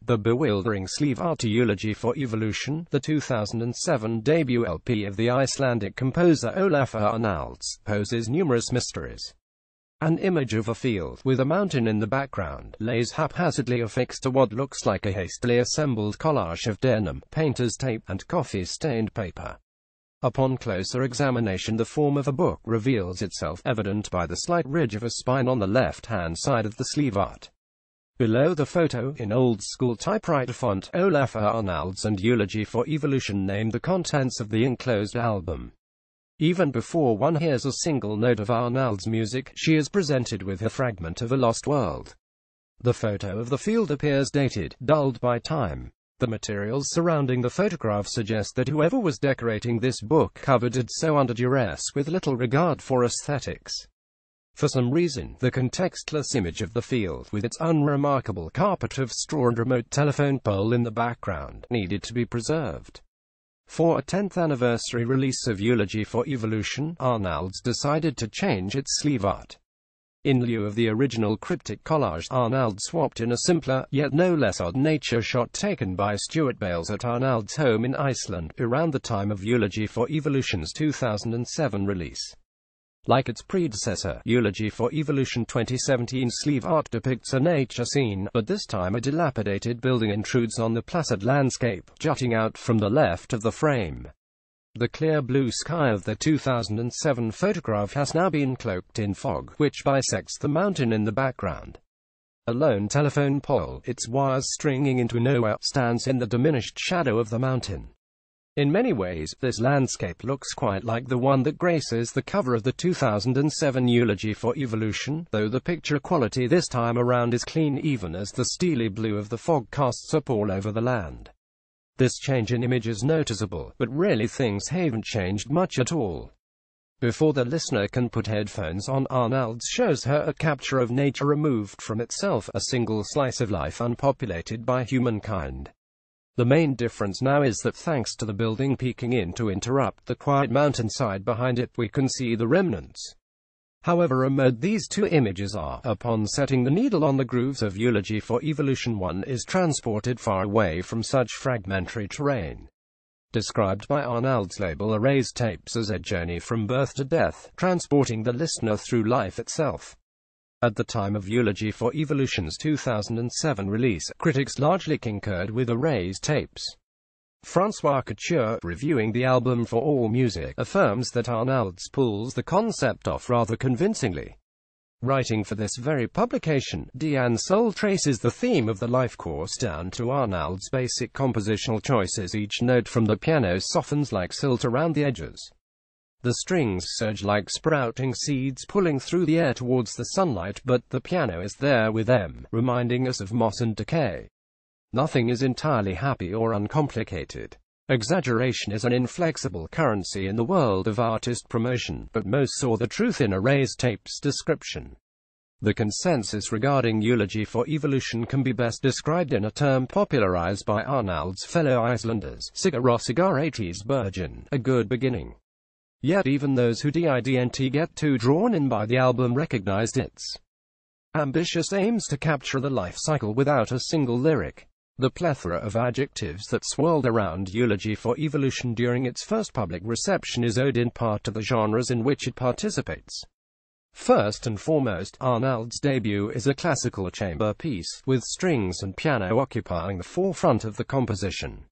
The bewildering sleeve art to Eulogy for Evolution, the 2007 debut LP of the Icelandic composer Ólafur Arnalds, poses numerous mysteries. An image of a field, with a mountain in the background, lays haphazardly affixed to what looks like a hastily assembled collage of denim, painter's tape, and coffee-stained paper. Upon closer examination, the form of a book reveals itself, evident by the slight ridge of a spine on the left-hand side of the sleeve art. Below the photo, in old-school typewriter font, Ólafur Arnalds and Eulogy for Evolution name the contents of the enclosed album. Even before one hears a single note of Arnalds' music, she is presented with a fragment of a lost world. The photo of the field appears dated, dulled by time. The materials surrounding the photograph suggest that whoever was decorating this book cover did so under duress, with little regard for aesthetics. For some reason, the contextless image of the field, with its unremarkable carpet of straw and remote telephone pole in the background, needed to be preserved. For a 10th anniversary release of Eulogy for Evolution, Arnalds decided to change its sleeve art. In lieu of the original cryptic collage, Arnalds swapped in a simpler, yet no less odd nature shot taken by Stuart Bailes at Arnalds' home in Iceland, around the time of Eulogy for Evolution's 2007 release. Like its predecessor, Eulogy for Evolution 2017 sleeve art depicts a nature scene, but this time a dilapidated building intrudes on the placid landscape, jutting out from the left of the frame. The clear blue sky of the 2007 photograph has now been cloaked in fog, which bisects the mountain in the background. A lone telephone pole, its wires stringing into nowhere, stands in the diminished shadow of the mountain. In many ways, this landscape looks quite like the one that graces the cover of the 2007 Eulogy for Evolution, though the picture quality this time around is clean, even as the steely blue of the fog casts a pall over the land. This change in image is noticeable, but really things haven't changed much at all. Before the listener can put headphones on, Arnalds shows her a capture of nature removed from itself, a single slice of life unpopulated by humankind. The main difference now is that thanks to the building peeking in to interrupt the quiet mountainside behind it, we can see the remnants. However remote these two images are, upon setting the needle on the grooves of Eulogy for Evolution, one is transported far away from such fragmentary terrain. Described by Arnalds' label Erased Tapes as a journey from birth to death, transporting the listener through life itself. At the time of Eulogy for Evolution's 2007 release, critics largely concurred with Erased Tapes. François Couture, reviewing the album for AllMusic, affirms that Arnalds pulls the concept off rather convincingly. Writing for this very publication, Diane Soul traces the theme of the life course down to Arnalds' basic compositional choices. Each note from the piano softens like silt around the edges. The strings surge like sprouting seeds pulling through the air towards the sunlight, but the piano is there with them, reminding us of moss and decay. Nothing is entirely happy or uncomplicated. Exaggeration is an inflexible currency in the world of artist promotion, but most saw the truth in Erased Tapes' description. The consensus regarding Eulogy for Evolution can be best described in a term popularized by Arnalds' fellow Icelanders: Sigur Rós Byrjun, a good beginning. Yet even those who didn't get too drawn in by the album recognized its ambitious aims to capture the life cycle without a single lyric. The plethora of adjectives that swirled around Eulogy for Evolution during its first public reception is owed in part to the genres in which it participates. First and foremost, Arnalds' debut is a classical chamber piece, with strings and piano occupying the forefront of the composition.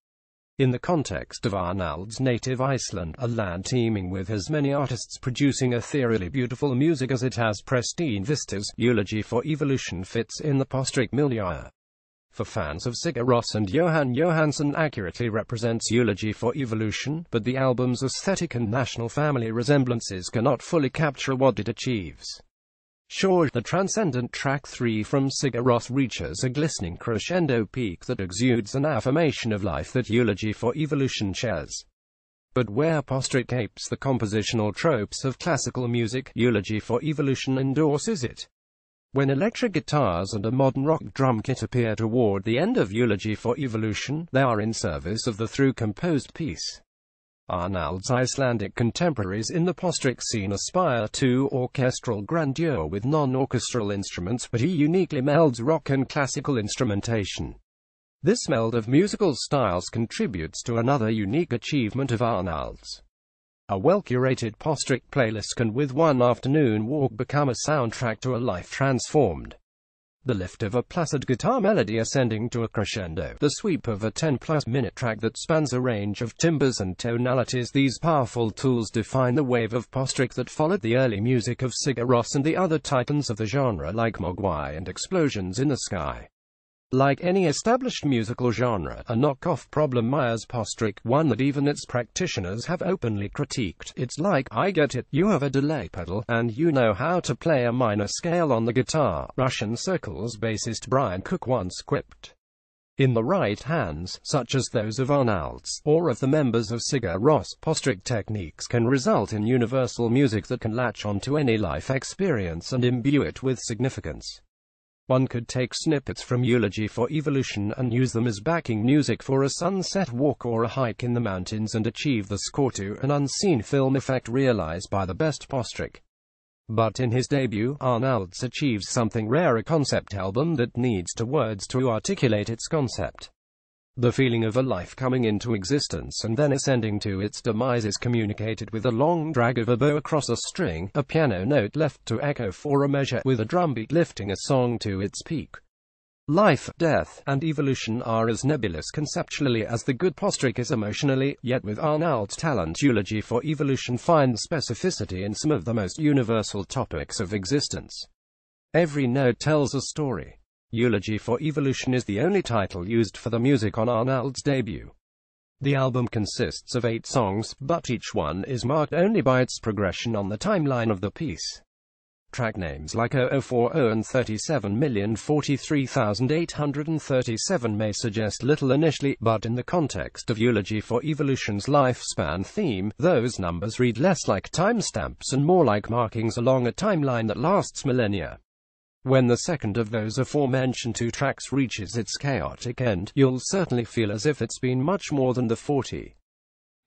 In the context of Arnalds' native Iceland, a land teeming with as many artists producing ethereally beautiful music as it has pristine vistas, Eulogy for Evolution fits in the post-rock milieu. For fans of Sigur Rós and Jóhann Jóhannsson accurately represents Eulogy for Evolution, but the album's aesthetic and national family resemblances cannot fully capture what it achieves. Sure, the transcendent track 3 from Sigur Rós reaches a glistening crescendo peak that exudes an affirmation of life that Eulogy for Evolution shares. But where post-rock apes the compositional tropes of classical music, Eulogy for Evolution endorses it. When electric guitars and a modern rock drum kit appear toward the end of Eulogy for Evolution, they are in service of the through-composed piece. Arnalds' Icelandic contemporaries in the post-rock scene aspire to orchestral grandeur with non-orchestral instruments, but he uniquely melds rock and classical instrumentation. This meld of musical styles contributes to another unique achievement of Arnalds. A well-curated post-strict playlist can with one afternoon walk become a soundtrack to a life transformed. The lift of a placid guitar melody ascending to a crescendo, the sweep of a 10-plus-minute track that spans a range of timbres and tonalities, these powerful tools define the wave of post-strict that followed the early music of Sigur Rós and the other titans of the genre like Mogwai and Explosions in the Sky. Like any established musical genre, a knockoff problem mires post-strict, one that even its practitioners have openly critiqued. It's like, I get it, you have a delay pedal, and you know how to play a minor scale on the guitar, Russian Circles bassist Brian Cook once quipped. In the right hands, such as those of Arnalds, or of the members of Sigur Rós, post-strict techniques can result in universal music that can latch onto any life experience and imbue it with significance. One could take snippets from Eulogy for Evolution and use them as backing music for a sunset walk or a hike in the mountains and achieve the score to an unseen film effect realized by the best post-strict. But in his debut, Arnalds achieves something rare, a concept album that needs words to articulate its concept. The feeling of a life coming into existence and then ascending to its demise is communicated with a long drag of a bow across a string, a piano note left to echo for a measure, with a drumbeat lifting a song to its peak. Life, death, and evolution are as nebulous conceptually as the good post-strict is emotionally, yet with Arnalds' talent, Eulogy for Evolution finds specificity in some of the most universal topics of existence. Every note tells a story. Eulogy for Evolution is the only title used for the music on Arnalds' debut. The album consists of 8 songs, but each one is marked only by its progression on the timeline of the piece. Track names like 0040 and 37,043,837 may suggest little initially, but in the context of Eulogy for Evolution's lifespan theme, those numbers read less like timestamps and more like markings along a timeline that lasts millennia. When the second of those aforementioned 2 tracks reaches its chaotic end, you'll certainly feel as if it's been much more than the 40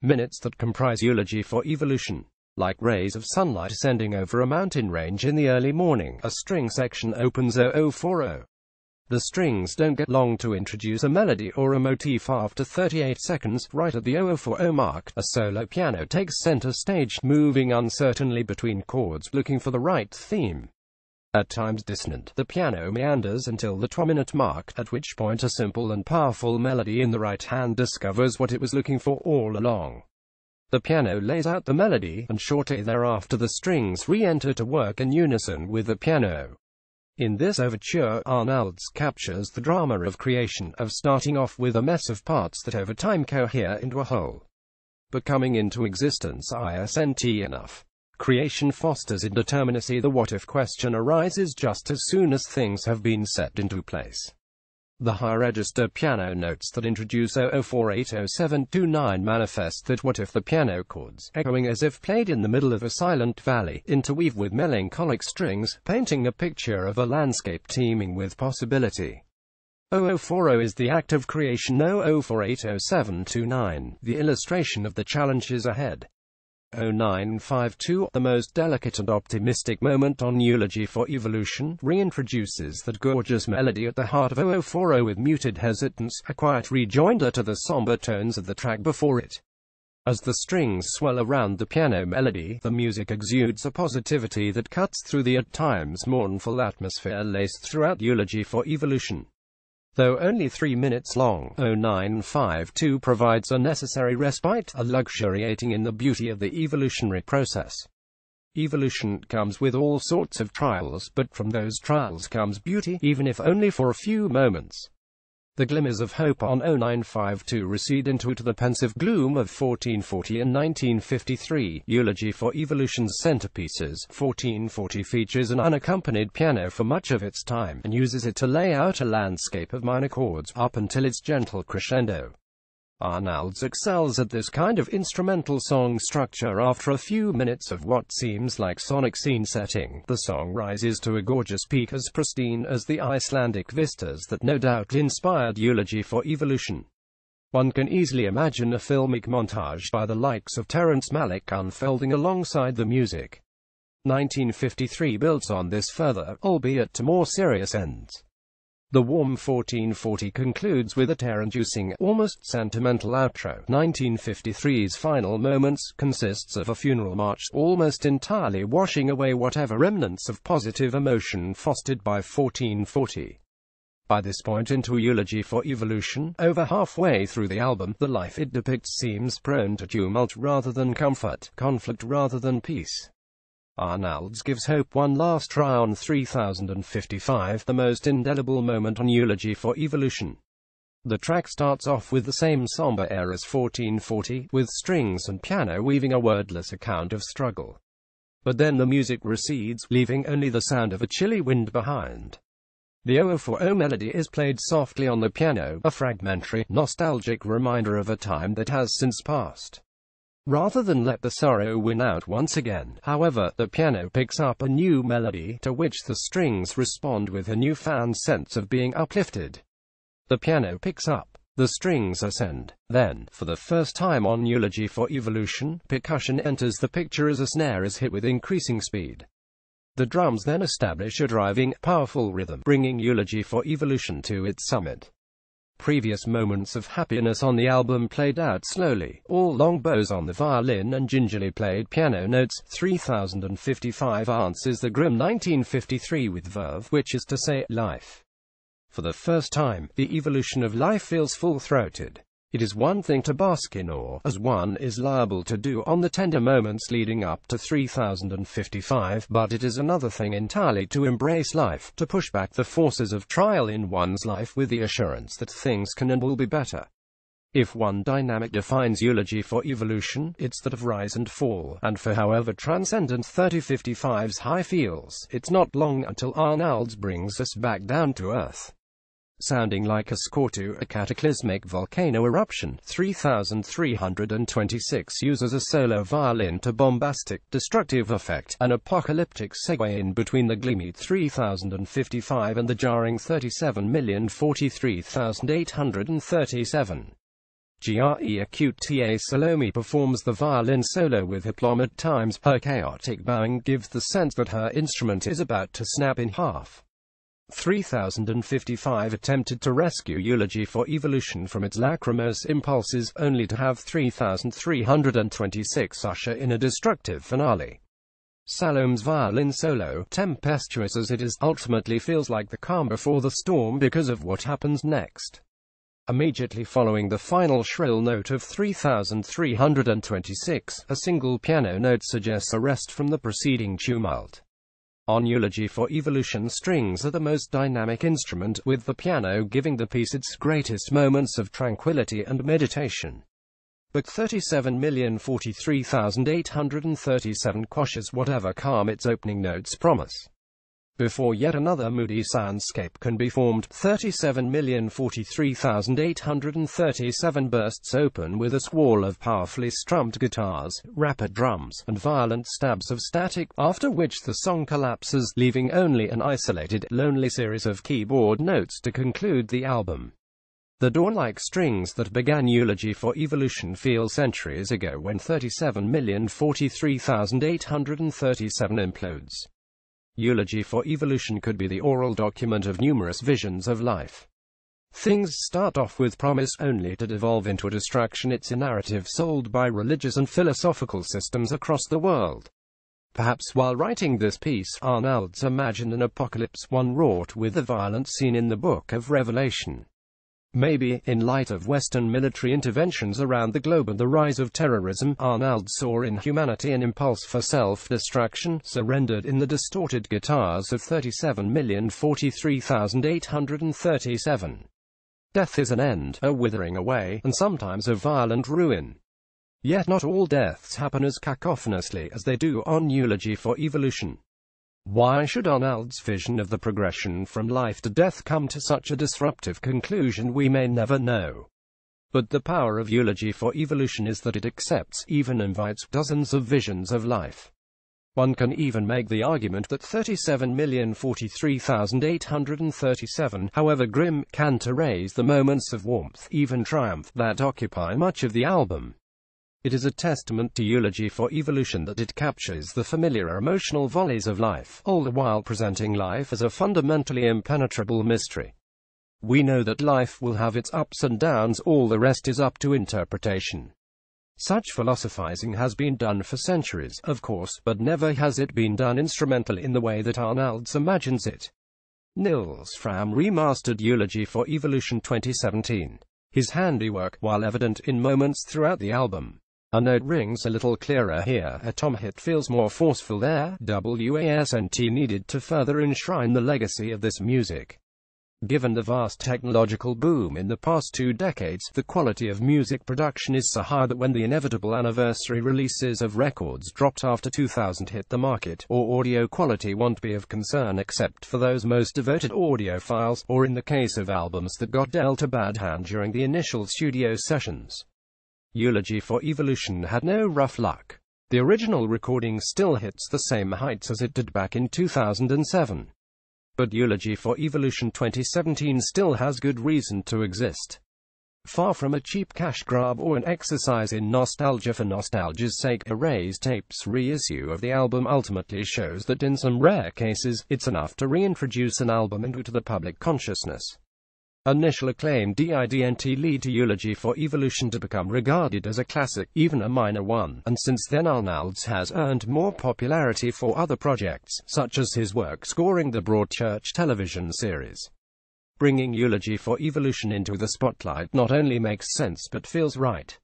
minutes that comprise Eulogy for Evolution. Like rays of sunlight ascending over a mountain range in the early morning, a string section opens 0040. The strings don't get long to introduce a melody or a motif. After 38 seconds, right at the 0040 mark, a solo piano takes center stage, moving uncertainly between chords, looking for the right theme. At times dissonant, the piano meanders until the 2-minute mark, at which point a simple and powerful melody in the right hand discovers what it was looking for all along. The piano lays out the melody, and shortly thereafter the strings re-enter to work in unison with the piano. In this overture, Arnalds captures the drama of creation, of starting off with a mess of parts that over time cohere into a whole. Becoming into existence isn't enough. Creation fosters indeterminacy. The what-if question arises just as soon as things have been set into place. The high-register piano notes that introduce 00480729 manifest that what if the piano chords, echoing as if played in the middle of a silent valley, interweave with melancholic strings, painting a picture of a landscape teeming with possibility. 0040 is the act of creation, 00480729, the illustration of the challenges ahead. 0952, the most delicate and optimistic moment on Eulogy for Evolution, reintroduces that gorgeous melody at the heart of 0040 with muted hesitance, a quiet rejoinder to the somber tones of the track before it. As the strings swell around the piano melody, the music exudes a positivity that cuts through the at times mournful atmosphere laced throughout Eulogy for Evolution. Though only 3 minutes long, 0952 provides a necessary respite, a luxuriating in the beauty of the evolutionary process. Evolution comes with all sorts of trials, but from those trials comes beauty, even if only for a few moments. The glimmers of hope on 0952 recede into the pensive gloom of 1440 and 1953. Eulogy for Evolution's centerpieces, 1440 features an unaccompanied piano for much of its time, and uses it to lay out a landscape of minor chords, up until its gentle crescendo. Arnalds excels at this kind of instrumental song structure. After a few minutes of what seems like sonic scene setting, the song rises to a gorgeous peak as pristine as the Icelandic vistas that no doubt inspired Eulogy for Evolution. One can easily imagine a filmic montage by the likes of Terrence Malick unfolding alongside the music. 1953 builds on this further, albeit to more serious ends. The warm 1440 concludes with a tear-inducing, almost sentimental outro. 1953's final moments consists of a funeral march, almost entirely washing away whatever remnants of positive emotion fostered by 1440. By this point into Eulogy for Evolution, over halfway through the album, the life it depicts seems prone to tumult rather than comfort, conflict rather than peace. Arnalds gives hope one last try on 3055, the most indelible moment on Eulogy for Evolution. The track starts off with the same somber air as 1440, with strings and piano weaving a wordless account of struggle. But then the music recedes, leaving only the sound of a chilly wind behind. The Olafur melody is played softly on the piano, a fragmentary, nostalgic reminder of a time that has since passed. Rather than let the sorrow win out once again, however, the piano picks up a new melody, to which the strings respond with a newfound sense of being uplifted. The piano picks up, the strings ascend, then, for the first time on Eulogy for Evolution, percussion enters the picture as a snare is hit with increasing speed. The drums then establish a driving, powerful rhythm, bringing Eulogy for Evolution to its summit. Previous moments of happiness on the album played out slowly, all long bows on the violin and gingerly played piano notes. 3055 answers the grim 1953 with verve, which is to say, life. For the first time, the evolution of life feels full-throated. It is one thing to bask in awe, as one is liable to do on the tender moments leading up to 3055, but it is another thing entirely to embrace life, to push back the forces of trial in one's life with the assurance that things can and will be better. If one dynamic defines Eulogy for Evolution, it's that of rise and fall, and for however transcendent 3055's high feels, it's not long until Arnalds brings us back down to earth. Sounding like a score to a cataclysmic volcano eruption, 3326 uses a solo violin to bombastic, destructive effect, an apocalyptic segue in between the gleamy 3055 and the jarring 37,043,837. GRE acute TA Salome performs the violin solo with aplomb at times. Her chaotic bowing gives the sense that her instrument is about to snap in half. 3055 attempted to rescue Eulogy for Evolution from its lachrymose impulses, only to have 3326 usher in a destructive finale. Salome's violin solo, tempestuous as it is, ultimately feels like the calm before the storm because of what happens next. Immediately following the final shrill note of 3326, a single piano note suggests a rest from the preceding tumult. On Eulogy for Evolution, strings are the most dynamic instrument, with the piano giving the piece its greatest moments of tranquility and meditation. But 37,043,837 quashes whatever calm its opening notes promise. Before yet another moody soundscape can be formed, 37,043,837 bursts open with a squall of powerfully strummed guitars, rapid drums, and violent stabs of static, after which the song collapses, leaving only an isolated, lonely series of keyboard notes to conclude the album. The dawn-like strings that began Eulogy for Evolution feel centuries ago when 37,043,837 implodes. Eulogy for Evolution could be the oral document of numerous visions of life. Things start off with promise, only to devolve into a distraction. It's a narrative sold by religious and philosophical systems across the world. Perhaps while writing this piece, Arnalds imagined an apocalypse, one wrought with the violence seen in the Book of Revelation. Maybe, in light of Western military interventions around the globe and the rise of terrorism, Arnalds saw in humanity an impulse for self-destruction, surrendered in the distorted guitars of 37,043,837. Death is an end, a withering away, and sometimes a violent ruin. Yet not all deaths happen as cacophonously as they do on Eulogy for Evolution. Why should Arnalds' vision of the progression from life to death come to such a disruptive conclusion? We may never know. But the power of Eulogy for Evolution is that it accepts, even invites, dozens of visions of life. One can even make the argument that 37,043,837, however grim, can to raise the moments of warmth, even triumph, that occupy much of the album. It is a testament to Eulogy for Evolution that it captures the familiar emotional volleys of life, all the while presenting life as a fundamentally impenetrable mystery. We know that life will have its ups and downs, all the rest is up to interpretation. Such philosophizing has been done for centuries, of course, but never has it been done instrumentally in the way that Arnalds imagines it. Nils Fram remastered Eulogy for Evolution 2017. His handiwork, while evident in moments throughout the album. A note rings a little clearer here, a tom hit feels more forceful there. WASNT needed to further enshrine the legacy of this music. Given the vast technological boom in the past 2 decades, the quality of music production is so high that when the inevitable anniversary releases of records dropped after 2000 hit the market, or audio quality won't be of concern except for those most devoted audiophiles, or in the case of albums that got dealt a bad hand during the initial studio sessions. Eulogy for Evolution had no rough luck. The original recording still hits the same heights as it did back in 2007. But Eulogy for Evolution 2017 still has good reason to exist. Far from a cheap cash grab or an exercise in nostalgia for nostalgia's sake, Erased Tapes' reissue of the album ultimately shows that in some rare cases, it's enough to reintroduce an album into the public consciousness. Initial acclaim didn't lead to Eulogy for Evolution to become regarded as a classic, even a minor one, and since then Arnalds has earned more popularity for other projects, such as his work scoring the Broadchurch television series. Bringing Eulogy for Evolution into the spotlight not only makes sense but feels right.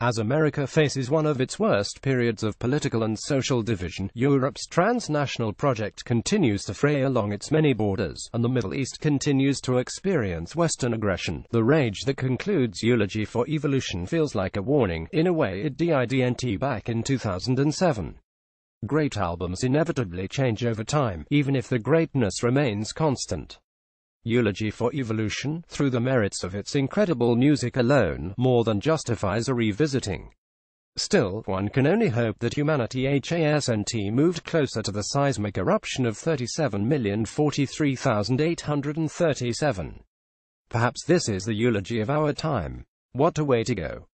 As America faces one of its worst periods of political and social division, Europe's transnational project continues to fray along its many borders, and the Middle East continues to experience Western aggression. The rage that concludes Eulogy for Evolution feels like a warning, in a way it didn't back in 2007. Great albums inevitably change over time, even if the greatness remains constant. Eulogy for Evolution, through the merits of its incredible music alone, more than justifies a revisiting. Still, one can only hope that humanity hasn't moved closer to the seismic eruption of 37,043,837. Perhaps this is the eulogy of our time. What a way to go.